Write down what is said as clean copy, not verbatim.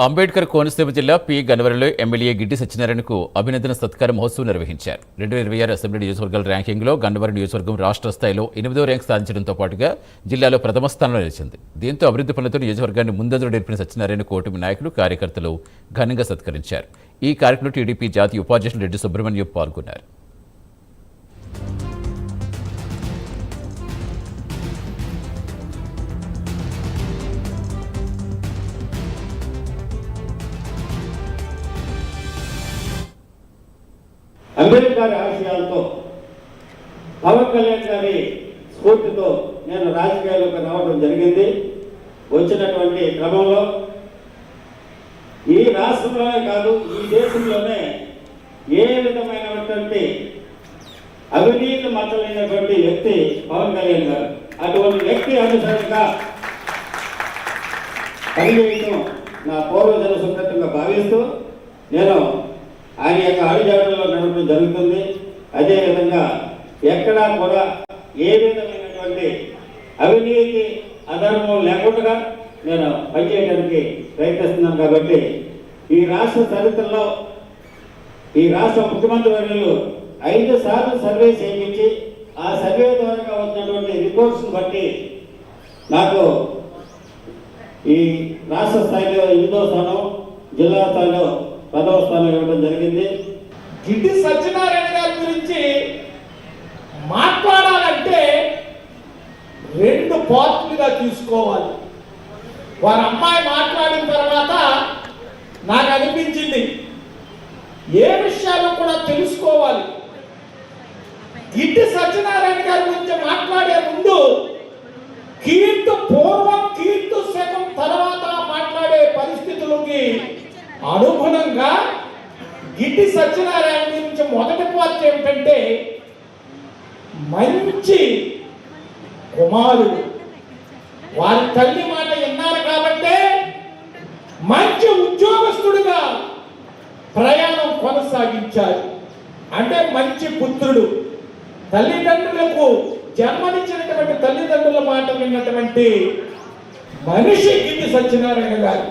అంబేద్కర్ కోనసీమ జిల్లా పి గన్నవరంలో ఎమ్మెల్యే గిడ్డి సత్యనారాయణకు అభినందన సత్కార మహోత్సవం నిర్వహించారు. 2026 అసెంబ్లీ నియోజకవర్గాల ర్యాంకింగ్లో గన్నవరం నియోజకవర్గం రాష్ట్ర స్థాయిలో 8వ ర్యాంక్ సాధించడంతో పాటుగా జిల్లాలో ప్రథమ స్థానంలో నిలిచింది. దీంతో అభివృద్ధి పనులతో నియోజకవర్గాన్ని ముందంజలో నడిపిన సత్యనారాయణ కూటమి నాయకులు, కార్యకర్తలు ఘనంగా సత్కరించారు. ఈ కార్యక్రమంలో టీడీపీ జాతీయ ఉపాధ్యక్షులు రెడ్డి సుబ్రహ్మణ్యం పాల్గొన్నారు. అంబేద్కర్ ఆశయాలతో పవన్ కళ్యాణ్ గారి స్ఫూర్తితో నేను రాజకీయాల్లోకి రావడం జరిగింది. వచ్చినటువంటి క్రమంలో ఈ రాష్ట్రంలోనే కాదు, ఈ దేశంలోనే ఏ విధమైనటువంటి అవినీతి మచ్చలేనటువంటి వ్యక్తి పవన్ కళ్యాణ్ గారు. అటువంటి వ్యక్తి అనుసరంగా పనిచేయడం నా పూర్వజన సుకృతంగా భావిస్తూ నేను ఆయన యొక్క అడుగుజాడల్లో నడపడం జరుగుతుంది. అదేవిధంగా ఎక్కడా కూడా ఏ విధమైనటువంటి అవినీతి అధర్మం లేకుండా నేను పనిచేయడానికి ప్రయత్నిస్తున్నాను. కాబట్టి ఈ రాష్ట్ర చరిత్రలో ఈ రాష్ట్ర ముఖ్యమంత్రి వర్యులు 5 సార్లు సర్వే చేయించి ఆ సర్వే ద్వారా వచ్చినటువంటి రిపోర్ట్స్ని బట్టి నాకు ఈ రాష్ట్ర స్థాయిలో 8వ స్థానం, జిల్లా స్థాయిలో 10వ స్థానం ఇవ్వడం జరిగింది. గిడ్డి సత్యనారాయణ గారి గురించి మాట్లాడాలంటే 2 పార్టీలుగా తీసుకోవాలి. వారి అమ్మాయి మాట్లాడిన తర్వాత నాకు అనిపించింది ఏ విషయాలు కూడా తెలుసుకోవాలి. గిడ్డి సత్యనారాయణ గారి గురించి మాట్లాడే ముందు కీర్తి పూర్వం, కీర్తి శకం తర్వాత మాట్లాడే పరిస్థితులకి అనుగుణంగా గిడ్డి సత్యనారాయణ గురించి మొదటి పార్టీ ఏమిటంటే మంచి కుమారుడు. వారి తల్లి మాట విన్నారు కాబట్టే మంచి ఉద్యోగస్తుడిగా ప్రయాణం కొనసాగించారు. అంటే మంచి పుత్రుడు. తల్లిదండ్రులకు జన్మనిచ్చినటువంటి తల్లిదండ్రుల మాట విన్నటువంటి మనిషి గిడ్డి సత్యనారాయణ గారు.